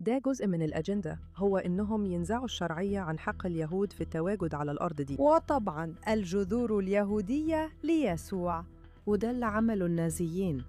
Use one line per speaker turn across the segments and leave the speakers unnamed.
ده جزء من الأجندة، هو إنهم ينزعوا الشرعية عن حق اليهود في التواجد على الأرض دي.
وطبعا الجذور اليهودية ليسوع.
وده اللي عمله النازيين،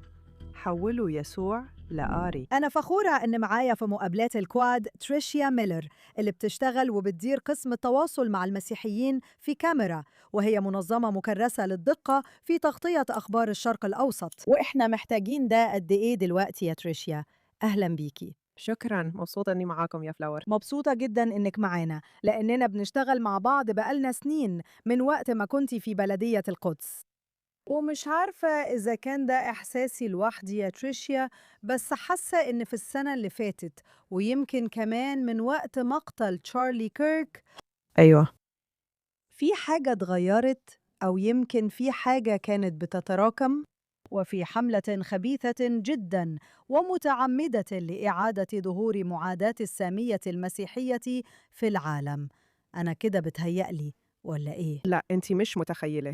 حولوا يسوع لآري.
أنا فخورة إن معايا في مقابلات الكواد تريشيا ميلر اللي بتشتغل وبتدير قسم التواصل مع المسيحيين في كاميرا، وهي منظمة مكرسة للدقة في تغطية أخبار الشرق الأوسط. وإحنا محتاجين ده قد إيه دلوقتي يا تريشيا؟ أهلا بيكي.
شكراً، مبسوطة إني معاكم يا فلاور.
مبسوطة جدا إنك معانا لأننا بنشتغل مع بعض بقالنا سنين من وقت ما كنتي في بلدية القدس. ومش عارفة إذا كان ده إحساسي لوحدي يا تريشيا، بس حاسة إن في السنة اللي فاتت ويمكن كمان من وقت مقتل تشارلي كيرك
أيوة.
في حاجة اتغيرت، أو يمكن في حاجة كانت بتتراكم، وفي حملة خبيثة جدا ومتعمدة لإعادة ظهور معاداة السامية المسيحية في العالم. أنا كده بتهيألي ولا إيه؟
لا، أنتي مش متخيلة.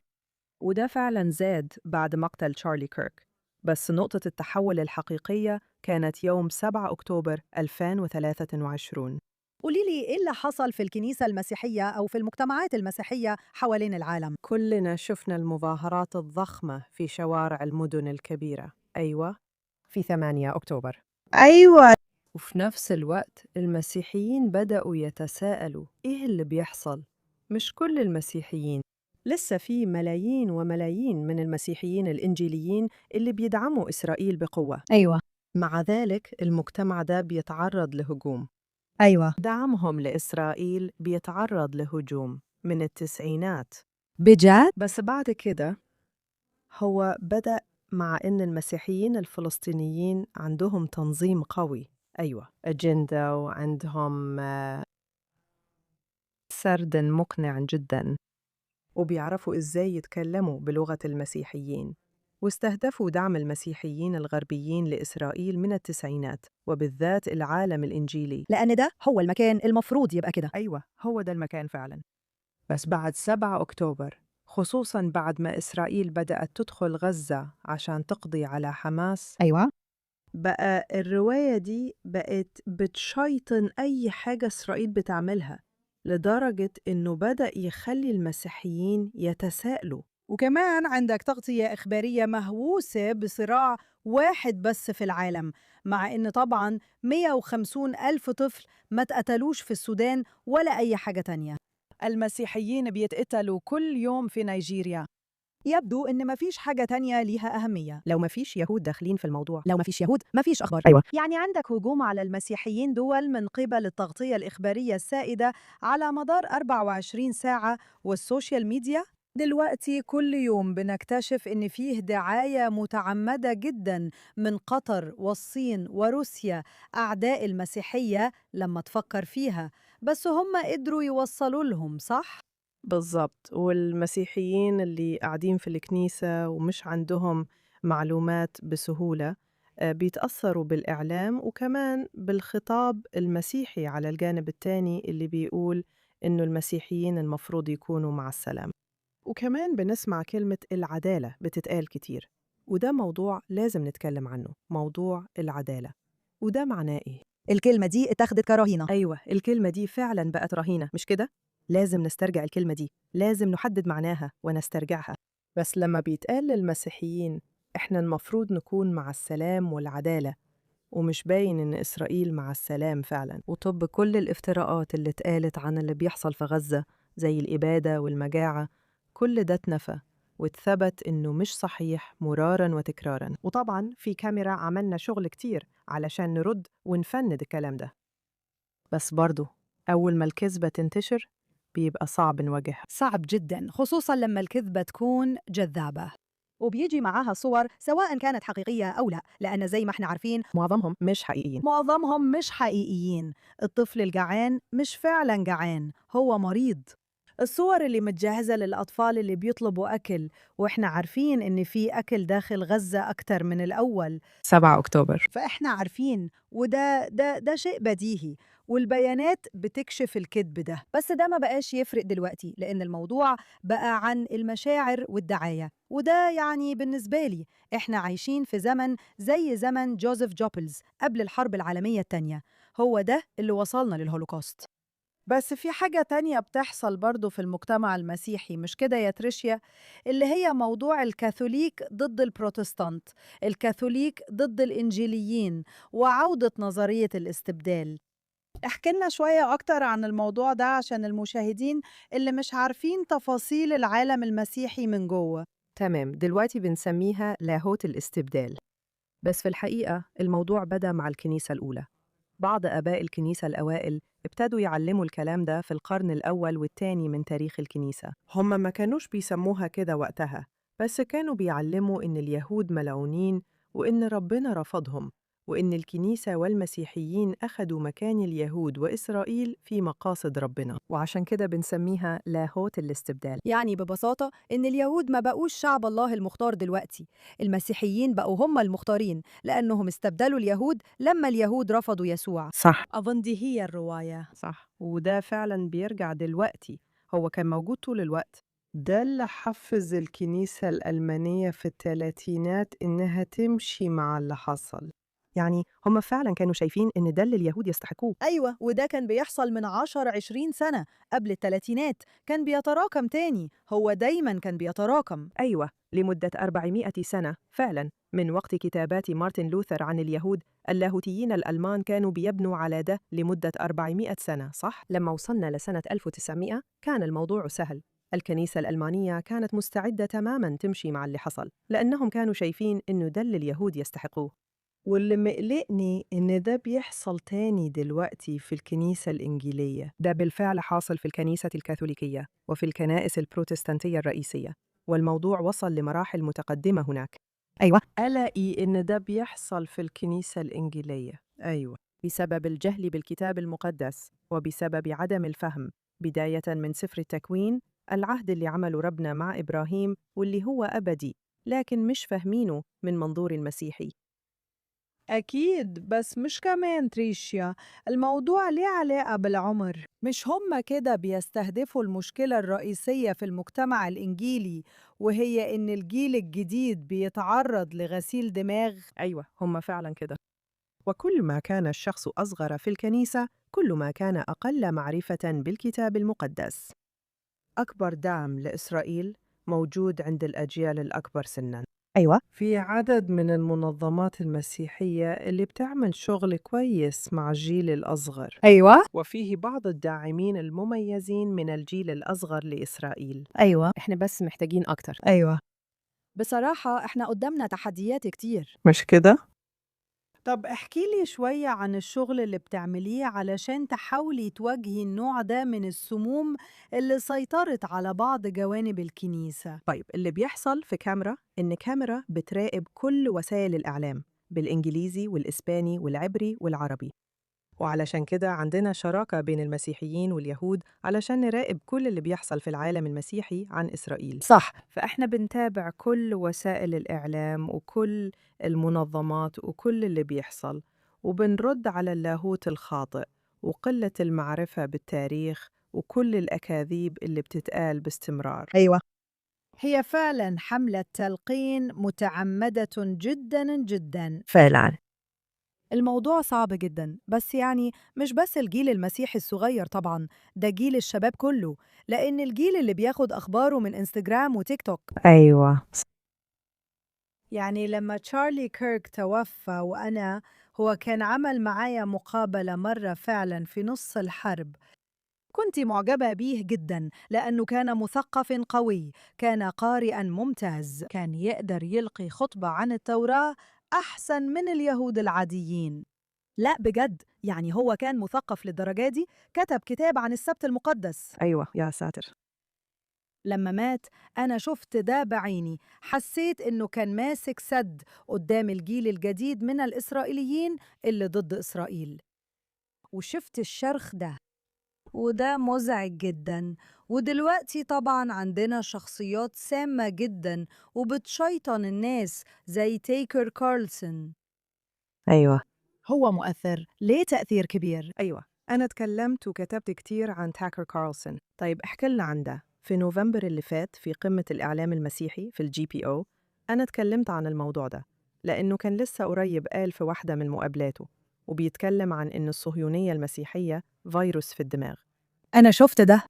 وده فعلاً زاد بعد مقتل تشارلي كيرك، بس نقطة التحول الحقيقية كانت يوم 7 أكتوبر 2023.
قوليلي إيه اللي حصل في الكنيسة المسيحية أو في المجتمعات المسيحية حوالين العالم؟
كلنا شفنا المظاهرات الضخمة في شوارع المدن الكبيرة، أيوة، في 8 أكتوبر.
أيوة.
وفي نفس الوقت المسيحيين بدأوا يتساءلوا إيه اللي بيحصل؟ مش كل المسيحيين، لسه في ملايين وملايين من المسيحيين الإنجيليين اللي بيدعموا إسرائيل بقوة.
أيوة.
مع ذلك المجتمع ده بيتعرض لهجوم.
أيوة.
دعمهم لإسرائيل بيتعرض لهجوم من التسعينات.
بجد؟
بس بعد كده هو بدأ مع إن المسيحيين الفلسطينيين عندهم تنظيم قوي، أيوة، أجندة، وعندهم سرد مقنع جدا، وبيعرفوا إزاي يتكلموا بلغة المسيحيين، واستهدفوا دعم المسيحيين الغربيين لإسرائيل من التسعينات، وبالذات العالم الإنجيلي.
لأن ده هو المكان المفروض يبقى كده.
أيوة، هو ده المكان فعلا. بس بعد 7 أكتوبر، خصوصاً بعد ما إسرائيل بدأت تدخل غزة عشان تقضي على حماس،
أيوة.
بقى الرواية دي بقت بتشيطن أي حاجة إسرائيل بتعملها، لدرجة إنه بدأ يخلي المسيحيين يتساءلوا.
وكمان عندك تغطية إخبارية مهووسة بصراع واحد بس في العالم، مع إن طبعاً 150 ألف طفل ما اتقتلوش في السودان ولا أي حاجة تانية.
المسيحيين بيتقتلوا كل يوم في نيجيريا.
يبدو إن مفيش حاجة تانية ليها أهمية.
لو ما فيش يهود داخلين في الموضوع،
لو مفيش يهود مفيش أخبار.
أيوة.
يعني عندك هجوم على المسيحيين دول من قبل التغطية الإخبارية السائدة على مدار 24 ساعة والسوشيال ميديا. دلوقتي كل يوم بنكتشف إن فيه دعاية متعمدة جدا من قطر والصين وروسيا، أعداء المسيحية لما تفكر فيها، بس هم قدروا يوصلوا لهم، صح؟
بالضبط، والمسيحيين اللي قاعدين في الكنيسة ومش عندهم معلومات بسهولة بيتأثروا بالإعلام وكمان بالخطاب المسيحي على الجانب التاني اللي بيقول إنه المسيحيين المفروض يكونوا مع السلام. وكمان بنسمع كلمة العدالة بتتقال كتير، وده موضوع لازم نتكلم عنه، موضوع العدالة. وده معناه إيه؟
الكلمة دي اتخذت كرهينة.
أيوة، الكلمة دي فعلاً بقت رهينة، مش كده؟ لازم نسترجع الكلمة دي، لازم نحدد معناها ونسترجعها. بس لما بيتقال للمسيحيين إحنا المفروض نكون مع السلام والعدالة، ومش باين إن إسرائيل مع السلام فعلاً، وطب كل الافتراءات اللي اتقالت عن اللي بيحصل في غزة زي الإبادة والمجاعة، كل ده اتنفى واتثبت إنه مش صحيح مراراً وتكراراً. وطبعاً في كاميرا عملنا شغل كتير علشان نرد ونفند الكلام ده، بس برضه أول ما الكذبة تنتشر بيبقى صعب نواجهها.
صعب جدا، خصوصا لما الكذبة تكون جذابة وبيجي معاها صور سواء كانت حقيقية أو لا، لأن زي ما احنا عارفين
معظمهم مش حقيقيين.
معظمهم مش حقيقيين. الطفل الجعان مش فعلا جعان، هو مريض. الصور اللي متجهزة للأطفال اللي بيطلبوا أكل، وإحنا عارفين إن في أكل داخل غزة أكتر من الأول،
7 أكتوبر.
فإحنا عارفين، وده شيء بديهي، والبيانات بتكشف الكذب ده. بس ده ما بقاش يفرق دلوقتي، لأن الموضوع بقى عن المشاعر والدعاية. وده يعني بالنسبة لي إحنا عايشين في زمن زي زمن جوزيف جوبلز قبل الحرب العالمية التانية. هو ده اللي وصلنا للهولوكوست. بس في حاجة تانية بتحصل برضو في المجتمع المسيحي، مش كده يا تريشيا؟ اللي هي موضوع الكاثوليك ضد البروتستانت، الكاثوليك ضد الإنجيليين، وعودة نظرية الاستبدال. احكي لنا شوية أكتر عن الموضوع ده عشان المشاهدين اللي مش عارفين تفاصيل العالم المسيحي من جوه.
تمام، دلوقتي بنسميها لاهوت الاستبدال. بس في الحقيقة الموضوع بدأ مع الكنيسة الأولى. بعض آباء الكنيسة الأوائل ابتدوا يعلموا الكلام ده في القرن الأول والتاني من تاريخ الكنيسة. هم ما كانوش بيسموها كده وقتها، بس كانوا بيعلموا إن اليهود ملعونين وإن ربنا رفضهم، وإن الكنيسة والمسيحيين أخدوا مكان اليهود وإسرائيل في مقاصد ربنا، وعشان كده بنسميها لاهوت الاستبدال.
يعني ببساطة إن اليهود ما بقوش شعب الله المختار دلوقتي، المسيحيين بقوا هم المختارين لأنهم استبدلوا اليهود لما اليهود رفضوا يسوع.
صح.
أظن دي هي الرواية.
صح، وده فعلا بيرجع دلوقتي، هو كان موجود طول الوقت. ده اللي حفز الكنيسة الألمانية في الثلاثينات إنها تمشي مع اللي حصل. يعني هم فعلا كانوا شايفين إن ده اللي اليهود يستحقوه.
أيوة، وده كان بيحصل من 10-20 سنة قبل الثلاثينات، كان بيتراكم تاني، هو دايما كان بيتراكم.
أيوة، لمدة 400 سنة فعلا، من وقت كتابات مارتن لوثر عن اليهود. اللاهوتيين الألمان كانوا بيبنوا على ده لمدة 400 سنة، صح؟ لما وصلنا لسنة 1900 كان الموضوع سهل. الكنيسة الألمانية كانت مستعدة تماماً تمشي مع اللي حصل، لأنهم كانوا شايفين إنه ده اللي اليهود يستحقوه. واللي مقلقني إن ده بيحصل تاني دلوقتي في الكنيسة الإنجيلية. ده بالفعل حاصل في الكنيسة الكاثوليكية وفي الكنائس البروتستانتية الرئيسية، والموضوع وصل لمراحل متقدمة هناك.
أيوة.
ألاقي إن ده بيحصل في الكنيسة الإنجيلية. أيوة، بسبب الجهل بالكتاب المقدس وبسبب عدم الفهم، بداية من سفر التكوين، العهد اللي عمله ربنا مع إبراهيم واللي هو أبدي، لكن مش فاهمينه من منظور المسيحي.
أكيد، بس مش كمان تريشيا، الموضوع ليه علاقة بالعمر. مش هم كده بيستهدفوا المشكلة الرئيسية في المجتمع الإنجيلي، وهي إن الجيل الجديد بيتعرض لغسيل دماغ؟
أيوة، هم فعلا كده. وكل ما كان الشخص أصغر في الكنيسة، كل ما كان أقل معرفة بالكتاب المقدس. أكبر دعم لإسرائيل موجود عند الأجيال الأكبر سناً.
أيوة.
في عدد من المنظمات المسيحية اللي بتعمل شغل كويس مع الجيل الأصغر،
أيوة.
وفيه بعض الداعمين المميزين من الجيل الأصغر لإسرائيل.
أيوة.
إحنا بس محتاجين أكتر.
أيوة. بصراحة إحنا قدامنا تحديات كتير.
مش كده؟
طب احكي لي شوية عن الشغل اللي بتعمليه علشان تحاولي تواجهي النوع ده من السموم اللي سيطرت على بعض جوانب الكنيسة.
طيب، اللي بيحصل في كاميرا إن كاميرا بتراقب كل وسائل الإعلام بالإنجليزي والإسباني والعبري والعربي، وعلشان كده عندنا شراكة بين المسيحيين واليهود علشان نراقب كل اللي بيحصل في العالم المسيحي عن إسرائيل.
صح.
فإحنا بنتابع كل وسائل الإعلام وكل المنظمات وكل اللي بيحصل، وبنرد على اللاهوت الخاطئ وقلة المعرفة بالتاريخ وكل الأكاذيب اللي بتتقال باستمرار.
أيوة. هي فعلا حملة تلقين متعمدة جدا جدا.
فعلا.
الموضوع صعب جدا، بس يعني مش بس الجيل المسيحي الصغير طبعا، ده جيل الشباب كله، لأن الجيل اللي بياخد أخباره من إنستجرام وتيك توك.
أيوة.
يعني لما تشارلي كيرك توفى هو كان عمل معايا مقابلة مرة فعلا في نص الحرب، كنت معجبة بيه جدا لأنه كان مثقف قوي، كان قارئا ممتاز، كان يقدر يلقي خطبة عن التوراة أحسن من اليهود العاديين. لا بجد، يعني هو كان مثقف للدرجة دي، كتب كتاب عن السبت المقدس.
أيوة، يا ساتر.
لما مات أنا شفت ده بعيني، حسيت إنه كان ماسك سد قدام الجيل الجديد من الإسرائيليين اللي ضد إسرائيل، وشفت الشرخ ده، وده مزعج جدا. ودلوقتي طبعا عندنا شخصيات سامة جدا وبتشيطن الناس زي تيكر كارلسون.
أيوة.
هو مؤثر، ليه تأثير كبير.
أيوة، أنا اتكلمت وكتبت كتير عن تاكر كارلسون. طيب، احكي لنا عن ده. في نوفمبر اللي فات في قمة الإعلام المسيحي في الGPO، أنا اتكلمت عن الموضوع ده لأنه كان لسه قريب قال في واحدة من مقابلاته وبيتكلم عن إن الصهيونية المسيحية فيروس في الدماغ.
أنا شفت ده.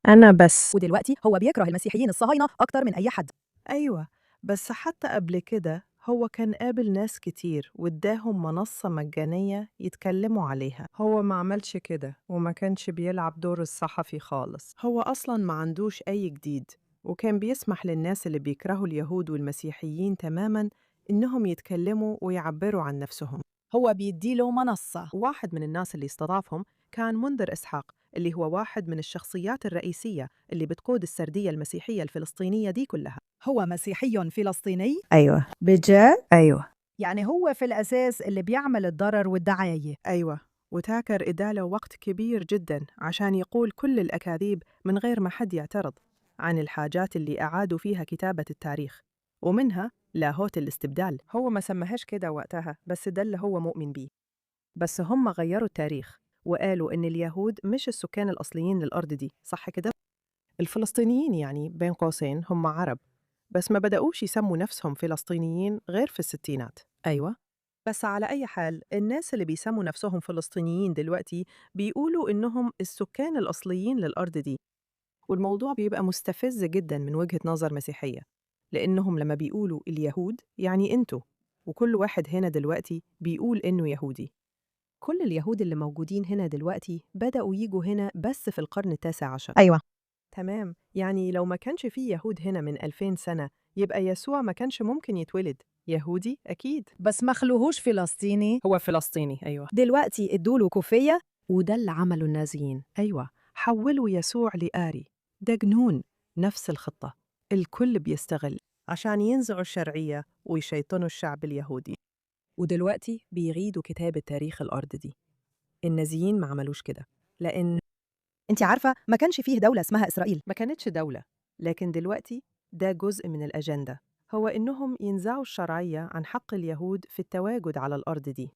أنا بس
ودلوقتي هو بيكره المسيحيين الصهاينة أكتر من أي حد.
أيوة، بس حتى قبل كده هو كان قابل ناس كتير واداهم منصة مجانية يتكلموا عليها. هو ما عملش كده وما كانش بيلعب دور الصحفي خالص. هو أصلاً ما عندوش أي جديد، وكان بيسمح للناس اللي بيكرهوا اليهود والمسيحيين تماماً إنهم يتكلموا ويعبروا عن نفسهم.
هو بيديله منصة.
واحد من الناس اللي استضافهم كان منذر إسحاق، اللي هو واحد من الشخصيات الرئيسية اللي بتقود السردية المسيحية الفلسطينية دي كلها.
هو مسيحي فلسطيني؟
أيوة. بجد؟ أيوة.
يعني هو في الأساس اللي بيعمل الضرر والدعاية.
أيوة، وتاكر إداله وقت كبير جدا عشان يقول كل الأكاذيب من غير ما حد يعترض عن الحاجات اللي أعادوا فيها كتابة التاريخ، ومنها لاهوت الاستبدال. هو ما سماهاش كده وقتها، بس ده اللي هو مؤمن بيه. بس هم غيروا التاريخ وقالوا إن اليهود مش السكان الأصليين للأرض دي، صح كده؟ الفلسطينيين يعني بين قوسين هم عرب، بس ما بدأوش يسموا نفسهم فلسطينيين غير في الستينات. أيوة، بس على أي حال الناس اللي بيسموا نفسهم فلسطينيين دلوقتي بيقولوا إنهم السكان الأصليين للأرض دي، والموضوع بيبقى مستفز جدا من وجهة نظر مسيحية، لأنهم لما بيقولوا اليهود يعني أنتوا، وكل واحد هنا دلوقتي بيقول إنه يهودي. كل اليهود اللي موجودين هنا دلوقتي بدأوا يجوا هنا بس في القرن التاسع عشر.
أيوة.
تمام، يعني لو ما كانش فيه يهود هنا من 2000 سنة يبقى يسوع ما كانش ممكن يتولد يهودي أكيد.
بس ما خلوهوش فلسطيني.
هو فلسطيني أيوة.
دلوقتي ادوله كوفية.
وده اللي عمله النازيين. أيوة، حولوا يسوع لآري. ده جنون. نفس الخطة، الكل بيستغل عشان ينزعوا الشرعية ويشيطنوا الشعب اليهودي. ودلوقتي بيغيدوا كتابة تاريخ الأرض دي. النازيين ما عملوش كده، لأن
أنت عارفة ما كانش فيه دولة اسمها إسرائيل.
ما كانتش دولة، لكن دلوقتي ده جزء من الأجندة، هو إنهم ينزعوا الشرعية عن حق اليهود في التواجد على الأرض دي.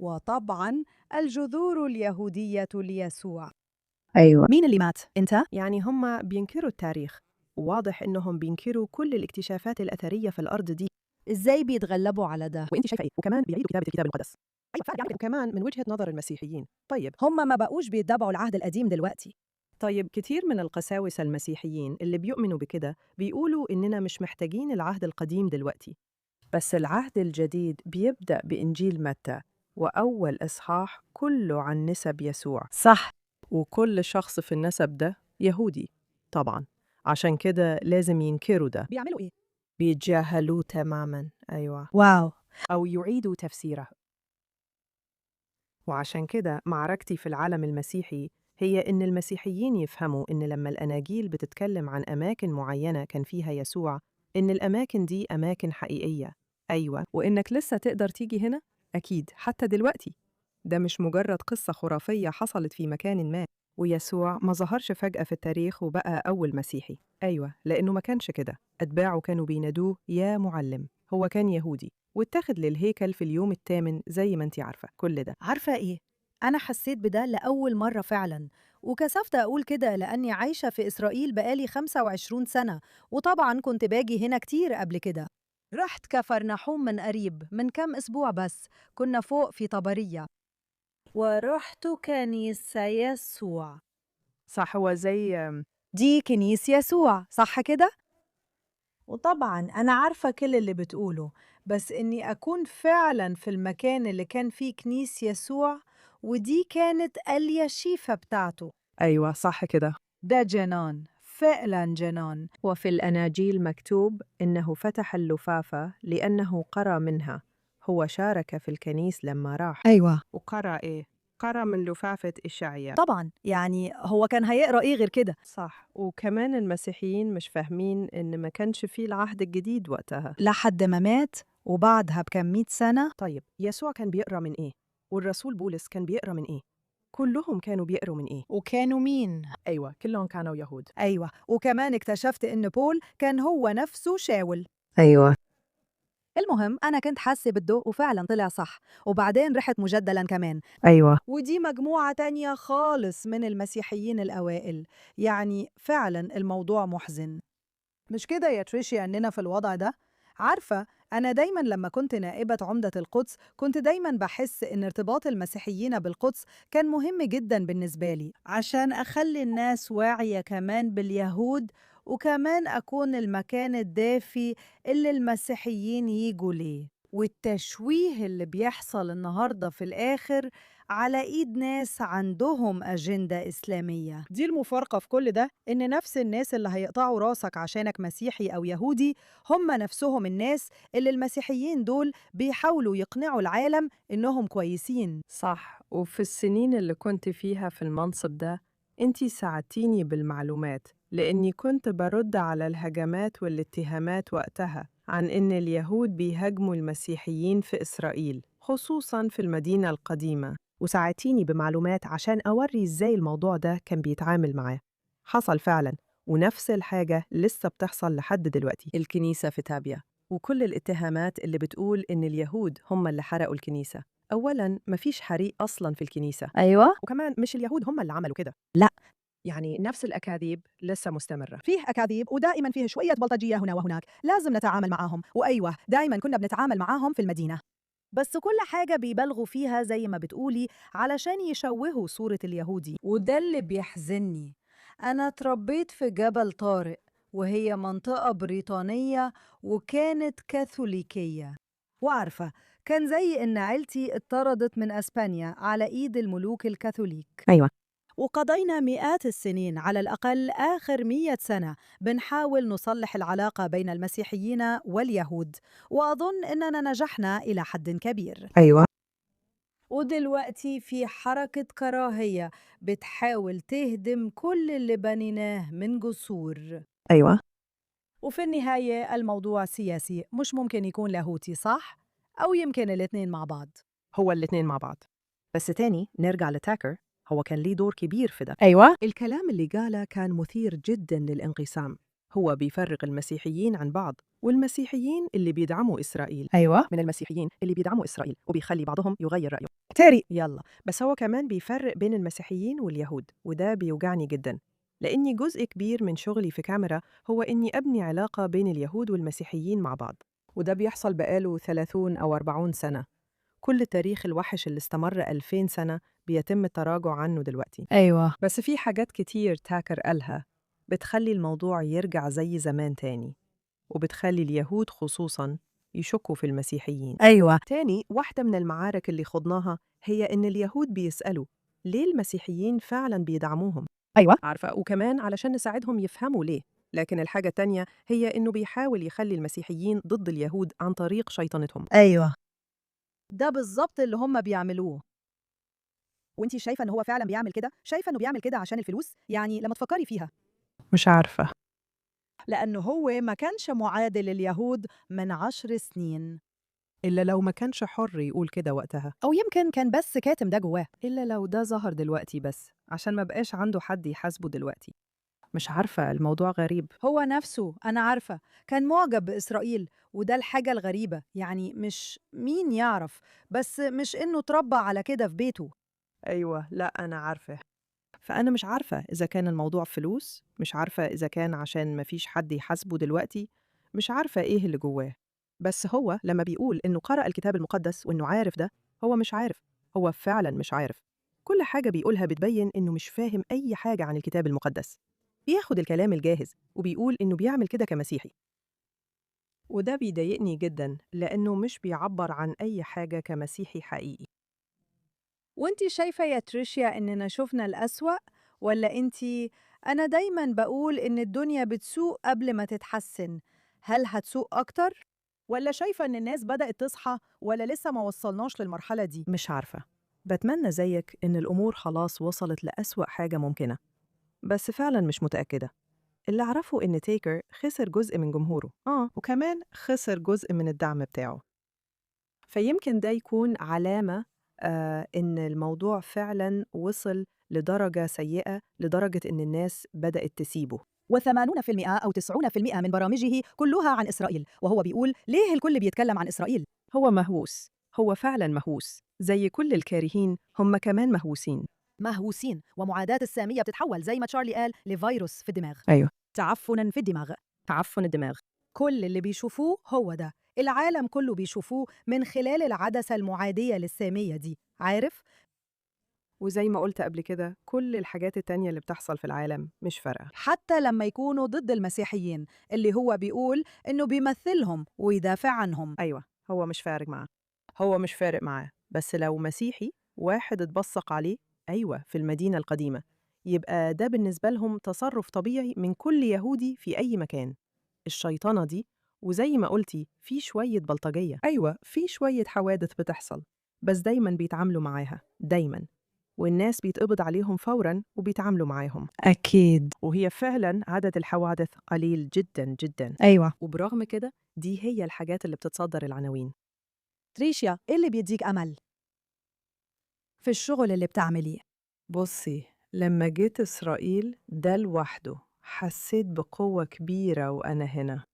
وطبعاً الجذور اليهودية ليسوع.
أيوة،
مين اللي مات؟ أنت؟
يعني هم بينكروا التاريخ، وواضح إنهم بينكروا كل الاكتشافات الأثرية في الأرض دي.
إزاي بيتغلبوا على ده؟
وإنت شايفة إيه؟ وكمان بيعيدوا كتابة الكتاب المقدس. أيوة فعلا، وكمان من وجهة نظر المسيحيين. طيب
هم ما بقوش بيتبعوا العهد القديم دلوقتي.
طيب كتير من القساوسة المسيحيين اللي بيؤمنوا بكده بيقولوا إننا مش محتاجين العهد القديم دلوقتي، بس العهد الجديد بيبدأ بإنجيل متى، وأول إصحاح كله عن نسب يسوع.
صح.
وكل شخص في النسب ده يهودي طبعاً، عشان كده لازم ينكروا ده.
بيعملوا إيه؟
بيتجاهلوه تماماً. أيوة،
واو.
أو يعيدوا تفسيره. وعشان كده معركتي في العالم المسيحي هي إن المسيحيين يفهموا إن لما الأناجيل بتتكلم عن أماكن معينة كان فيها يسوع، إن الأماكن دي أماكن حقيقية. أيوة، وإنك لسه تقدر تيجي هنا أكيد حتى دلوقتي. ده مش مجرد قصة خرافية حصلت في مكان ما، ويسوع ما ظهرش فجأة في التاريخ وبقى أول مسيحي. أيوة، لأنه ما كانش كده. أتباعه كانوا بينادوه يا معلم. هو كان يهودي واتخذ للهيكل في اليوم الثامن زي ما انتي عارفة كل ده.
عارفة إيه؟ أنا حسيت بده لأول مرة فعلاً، وكسفت أقول كده لأني عايشة في إسرائيل بقالي 25 سنة، وطبعاً كنت باجي هنا كتير قبل كده. رحت كفرنحوم من قريب من كام أسبوع بس، كنا فوق في طبرية. ورحت كنيسة يسوع.
صح، هو زي
دي كنيسة يسوع، صح كده؟ وطبعاً أنا عارفة كل اللي بتقوله، بس إني أكون فعلاً في المكان اللي كان فيه كنيسة يسوع، ودي كانت اليشيفة بتاعته.
أيوة صح كده.
ده جنان، فعلاً جنان.
وفي الأناجيل مكتوب إنه فتح اللفافة لأنه قرأ منها. هو شارك في الكنيس لما راح.
أيوة.
وقرأ إيه؟ قرأ من لفافة إشعياء.
طبعاً، يعني هو كان هيقرأ إيه غير كده؟
صح، وكمان المسيحيين مش فاهمين إن ما كانش فيه العهد الجديد وقتها.
لحد ما مات، وبعدها بكم 100 سنة.
طيب يسوع كان بيقرأ من إيه؟ والرسول بولس كان بيقرأ من إيه؟ كلهم كانوا بيقروا من إيه؟
وكانوا مين؟
أيوة، كلهم كانوا يهود.
أيوة، وكمان اكتشفت إن بول كان هو نفسه شاول.
أيوة.
المهم أنا كنت حاسة بالضوء وفعلا طلع صح، وبعدين رحت مجدلا كمان.
أيوة.
ودي مجموعة تانية خالص من المسيحيين الأوائل. يعني فعلا الموضوع محزن، مش كده يا تريشي أننا في الوضع ده؟ عارفة أنا دايماً لما كنت نائبة عمدة القدس كنت دايماً بحس إن ارتباط المسيحيين بالقدس كان مهم جداً بالنسبة لي عشان أخلي الناس واعية كمان باليهود، وكمان أكون المكان الدافي اللي المسيحيين يجوا ليه. والتشويه اللي بيحصل النهاردة في الآخر على إيد ناس عندهم أجندة إسلامية.
دي المفارقة في كل ده، إن نفس الناس اللي هيقطعوا راسك عشانك مسيحي أو يهودي هم نفسهم الناس اللي المسيحيين دول بيحاولوا يقنعوا العالم إنهم كويسين.
صح، وفي السنين اللي كنت فيها في المنصب ده انتي ساعدتيني بالمعلومات لأني كنت برد على الهجمات والاتهامات وقتها عن إن اليهود بيهاجموا المسيحيين في إسرائيل خصوصاً في المدينة القديمة، وساعدتيني بمعلومات عشان أوري إزاي الموضوع ده كان بيتعامل معاه. حصل فعلاً، ونفس الحاجة لسه بتحصل لحد دلوقتي. الكنيسة في تابيا وكل الاتهامات اللي بتقول إن اليهود هم اللي حرقوا الكنيسة. أولاً مفيش حريق أصلاً في الكنيسة،
أيوة.
وكمان مش اليهود هم اللي عملوا كده.
لا.
يعني نفس الأكاذيب لسه مستمرة.
فيه أكاذيب ودائما فيه شوية بلطجية هنا وهناك، لازم نتعامل معاهم، وأيوة دائما كنا بنتعامل معاهم في المدينة.
بس كل حاجة بيبالغوا فيها زي ما بتقولي علشان يشوهوا صورة اليهودي، وده اللي بيحزني. أنا اتربيت في جبل طارق، وهي منطقة بريطانية وكانت كاثوليكية، وعارفة كان زي إن عيلتي اتطردت من أسبانيا على إيد الملوك الكاثوليك.
أيوة.
وقضينا مئات السنين، على الأقل آخر 100 سنة، بنحاول نصلح العلاقة بين المسيحيين واليهود، وأظن إننا نجحنا إلى حد كبير.
أيوة.
ودلوقتي في حركة كراهية بتحاول تهدم كل اللي بنيناه من جسور.
أيوة.
وفي النهاية الموضوع سياسي، مش ممكن يكون لاهوتي، صح؟ أو يمكن الاتنين مع بعض.
هو الاتنين مع بعض. بس تاني نرجع لتاكر، هو كان ليه دور كبير في ده.
أيوة.
الكلام اللي قاله كان مثير جدا للانقسام. هو بيفرق المسيحيين عن بعض، والمسيحيين اللي بيدعموا إسرائيل
أيوة.
من المسيحيين اللي بيدعموا إسرائيل، وبيخلي بعضهم يغير رأيه.
تاري.
يلا، بس هو كمان بيفرق بين المسيحيين واليهود، وده بيوجعني جدا لأني جزء كبير من شغلي في كاميرا هو إني أبني علاقة بين اليهود والمسيحيين مع بعض، وده بيحصل بقاله 30 أو 40 سنة. كل التاريخ الوحش اللي استمر 2000 سنة بيتم التراجع عنه دلوقتي.
أيوة.
بس في حاجات كتير تاكر قالها بتخلي الموضوع يرجع زي زمان تاني، وبتخلي اليهود خصوصاً يشكوا في المسيحيين.
أيوة.
تاني واحدة من المعارك اللي خضناها هي إن اليهود بيسألوا ليه المسيحيين فعلاً بيدعموهم.
أيوة.
عارفة، وكمان علشان نساعدهم يفهموا ليه. لكن الحاجة التانية هي إنه بيحاول يخلي المسيحيين ضد اليهود عن طريق شيطنتهم.
أيوة، ده بالظبط اللي هم بيعملوه.
وانتي شايفة إن هو فعلا بيعمل كده؟ شايفة إنه بيعمل كده عشان الفلوس؟ يعني لما تفكري فيها،
مش عارفة.
لأنه هو ما كانش معادل لليهود من 10 سنين،
إلا لو ما كانش حر يقول كده وقتها،
أو يمكن كان بس كاتم ده جواه.
إلا لو ده ظهر دلوقتي بس عشان ما بقاش عنده حد يحاسبه دلوقتي. مش عارفة، الموضوع غريب.
هو نفسه أنا عارفة كان معجب بإسرائيل، وده الحاجة الغريبة، يعني مش مين يعرف، بس مش إنه اتربى على كده في بيته.
أيوة، لا أنا عارفة. فأنا مش عارفة إذا كان الموضوع فلوس، مش عارفة إذا كان عشان مفيش حد يحاسبه دلوقتي، مش عارفة إيه اللي جواه. بس هو لما بيقول إنه قرأ الكتاب المقدس وإنه عارف ده، هو مش عارف. هو فعلا مش عارف. كل حاجة بيقولها بتبين إنه مش فاهم أي حاجة عن الكتاب المقدس. بياخد الكلام الجاهز وبيقول إنه بيعمل كده كمسيحي. وده بيضايقني جدا لأنه مش بيعبر عن أي حاجة كمسيحي حقيقي.
وانتي شايفة يا تريشيا إننا شفنا الأسوأ، ولا انتي؟ أنا دايما بقول إن الدنيا بتسوء قبل ما تتحسن، هل هتسوء أكتر؟
ولا شايفة إن الناس بدأت تصحى، ولا لسه ما وصلناش للمرحلة دي؟
مش عارفة. بتمنى زيك إن الأمور خلاص وصلت لأسوأ حاجة ممكنة، بس فعلا مش متأكدة. اللي أعرفه إن تيكر خسر جزء من جمهوره، وكمان خسر جزء من الدعم بتاعه. فيمكن ده يكون علامة إن الموضوع فعلا وصل لدرجة سيئة، لدرجة إن الناس بدأت تسيبه.
و80% أو 90% من برامجه كلها عن إسرائيل، وهو بيقول ليه الكل بيتكلم عن إسرائيل؟
هو مهووس، هو فعلا مهووس، زي كل الكارهين هم كمان مهووسين.
مهووسين، ومعاداة السامية بتتحول زي ما تشارلي قال لفيروس في الدماغ.
أيوه،
تعفنا في الدماغ.
تعفن الدماغ.
كل اللي بيشوفوه هو ده،
العالم كله بيشوفوه من خلال العدسة المعادية للسامية دي، عارف؟
وزي ما قلت قبل كده كل الحاجات التانية اللي بتحصل في العالم مش فارقة.
حتى لما يكونوا ضد المسيحيين اللي هو بيقول إنه بيمثلهم ويدافع عنهم.
أيوة، هو مش فارق معاه. هو مش فارق معاه، بس لو مسيحي واحد اتبصق عليه، أيوة، في المدينة القديمة، يبقى ده بالنسبة لهم تصرف طبيعي من كل يهودي في أي مكان. الشيطنة دي، وزي ما قلتي في شوية بلطجية، أيوة في شوية حوادث بتحصل، بس دايما بيتعاملوا معاها، دايما، والناس بيتقبض عليهم فورا وبيتعاملوا معاهم.
أكيد.
وهي فعلا عدد الحوادث قليل جدا جدا،
أيوة.
وبرغم كده دي هي الحاجات اللي بتتصدر العناوين.
تريشيا، إيه اللي بيديك أمل في الشغل اللي بتعمليه؟
بصي، لما جيت إسرائيل ده لوحده حسيت بقوة كبيرة وأنا هنا.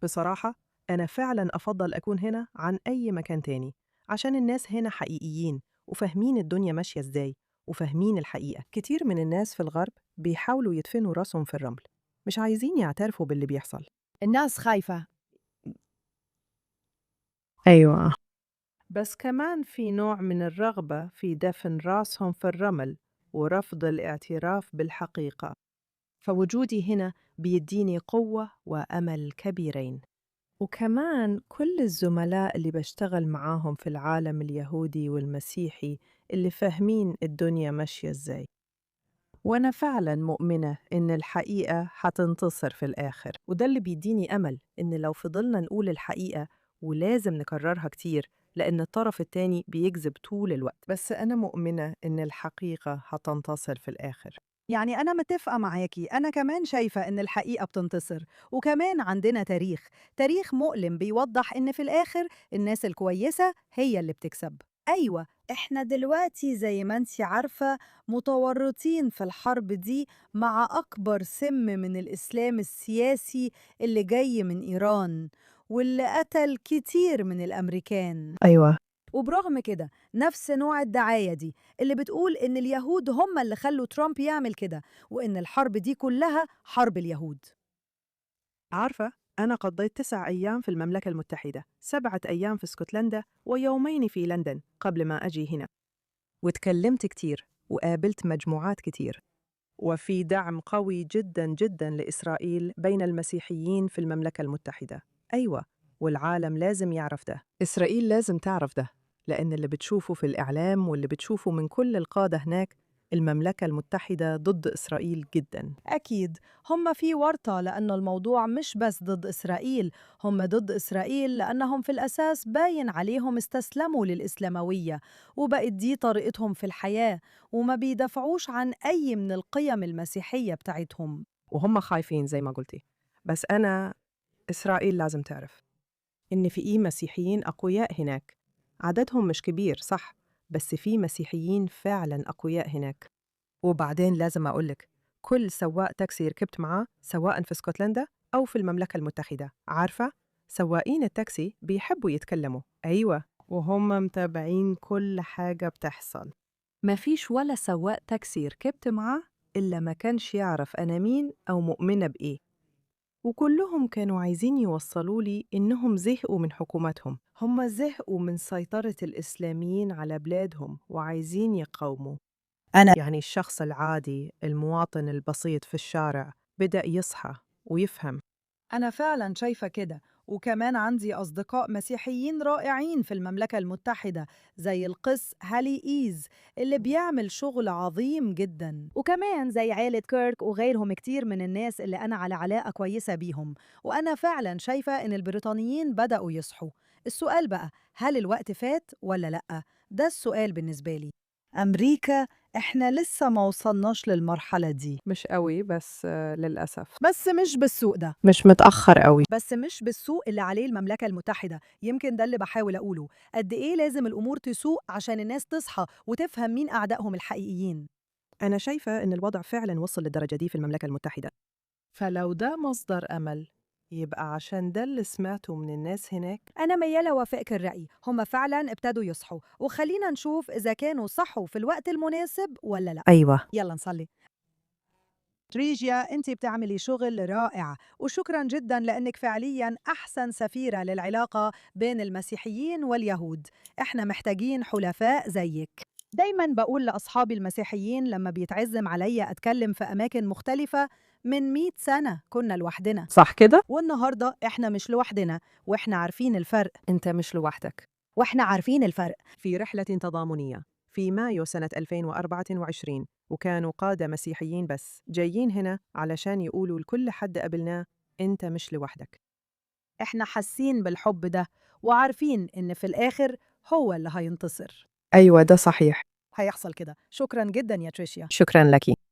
بصراحة أنا فعلا أفضل أكون هنا عن أي مكان تاني، عشان الناس هنا حقيقيين وفاهمين الدنيا ماشية إزاي وفاهمين الحقيقة. كتير من الناس في الغرب بيحاولوا يدفنوا راسهم في الرمل، مش عايزين يعترفوا باللي بيحصل.
الناس خايفة.
أيوة، بس كمان في نوع من الرغبة في دفن راسهم في الرمل ورفض الاعتراف بالحقيقة. فوجودي هنا بيديني قوة وأمل كبيرين. وكمان كل الزملاء اللي بشتغل معاهم في العالم اليهودي والمسيحي اللي فاهمين الدنيا ماشية إزاي. وأنا فعلا مؤمنة إن الحقيقة حتنتصر في الآخر، وده اللي بيديني أمل إن لو فضلنا نقول الحقيقة، ولازم نكررها كتير لأن الطرف التاني بيكذب طول الوقت، بس أنا مؤمنة إن الحقيقة هتنتصر في الآخر.
يعني أنا متفقة معاكي، أنا كمان شايفة إن الحقيقة بتنتصر، وكمان عندنا تاريخ مؤلم بيوضح إن في الآخر الناس الكويسة هي اللي بتكسب. أيوة، إحنا دلوقتي زي ما أنتي عارفة متورطين في الحرب دي مع أكبر سم من الإسلام السياسي اللي جاي من إيران، واللي قتل كتير من الأمريكان.
أيوة.
وبرغم كده نفس نوع الدعاية دي اللي بتقول إن اليهود هم اللي خلوا ترامب يعمل كده، وإن الحرب دي كلها حرب اليهود.
عارفة، أنا قضيت 9 أيام في المملكة المتحدة، 7 أيام في اسكتلندا ويومين في لندن قبل ما أجي هنا، وتكلمت كتير وقابلت مجموعات كتير، وفي دعم قوي جدا جدا لإسرائيل بين المسيحيين في المملكة المتحدة. أيوة، والعالم لازم يعرف ده، إسرائيل لازم تعرف ده، لأن اللي بتشوفه في الإعلام واللي بتشوفه من كل القادة هناك، المملكة المتحدة ضد إسرائيل جدا.
أكيد هم في ورطة، لأن الموضوع مش بس ضد إسرائيل، هم ضد إسرائيل لأنهم في الأساس باين عليهم استسلموا للإسلاموية وبقت دي طريقتهم في الحياة، وما بيدافعوش عن أي من القيم المسيحية بتاعتهم.
وهم خايفين زي ما قلتي، بس إسرائيل لازم تعرف إن في مسيحيين أقوياء هناك. عددهم مش كبير صح، بس في مسيحيين فعلاً أقوياء هناك. وبعدين لازم أقولك، كل سواق تاكسي ركبت معاه سواء في اسكتلندا أو في المملكة المتحدة، عارفة؟ سواقين التاكسي بيحبوا يتكلموا، أيوة، وهم متابعين كل حاجة بتحصل. ما فيش ولا سواق تاكسي ركبت معاه إلا ما كانش يعرف أنا مين أو مؤمنة بإيه، وكلهم كانوا عايزين يوصلوا لي إنهم زهقوا من حكومتهم، هم زهقوا من سيطرة الإسلاميين على بلادهم وعايزين يقاوموا.
أنا
يعني الشخص العادي، المواطن البسيط في الشارع، بدأ يصحى ويفهم.
أنا فعلا شايفة كده، وكمان عندي أصدقاء مسيحيين رائعين في المملكة المتحدة زي القس هالي إيز اللي بيعمل شغل عظيم جدا، وكمان زي عائلة كيرك وغيرهم كتير من الناس اللي أنا على علاقة كويسة بيهم. وأنا فعلا شايفة إن البريطانيين بدأوا يصحوا. السؤال بقى، هل الوقت فات ولا لأ؟ ده السؤال بالنسبة لي. أمريكا، إحنا لسه ما وصلناش للمرحلة دي،
مش قوي، بس للأسف
بس مش بالسوء ده،
مش متأخر قوي.
بس مش بالسوق اللي عليه المملكة المتحدة. يمكن ده اللي بحاول أقوله، قد إيه لازم الأمور تسوق عشان الناس تصحى وتفهم مين أعدائهم الحقيقيين.
أنا شايفة إن الوضع فعلاً وصل للدرجة دي في المملكة المتحدة، فلو ده مصدر أمل، يبقى عشان ده اللي سمعته من الناس هناك.
أنا ميالة وافقك الرأي، هم فعلا ابتدوا يصحوا، وخلينا نشوف إذا كانوا صحوا في الوقت المناسب ولا لا.
أيوة.
يلا نصلي.
تريجيا، أنت بتعملي شغل رائع، وشكرا جدا لأنك فعليا أحسن سفيرة للعلاقة بين المسيحيين واليهود. إحنا محتاجين حلفاء زيك. دايما بقول لأصحابي المسيحيين لما بيتعزم عليا أتكلم في أماكن مختلفة، من 100 سنة كنا لوحدنا،
صح كده؟
والنهاردة إحنا مش لوحدنا، وإحنا عارفين الفرق.
أنت مش لوحدك.
وإحنا عارفين الفرق.
في رحلة تضامنية في مايو سنة 2024، وكانوا قادة مسيحيين بس جايين هنا علشان يقولوا لكل حد قابلناه أنت مش لوحدك.
إحنا حاسين بالحب ده، وعارفين إن في الآخر هو اللي هينتصر.
أيوة ده صحيح.
هيحصل كده. شكرا جدا يا تريشيا.
شكرا لك.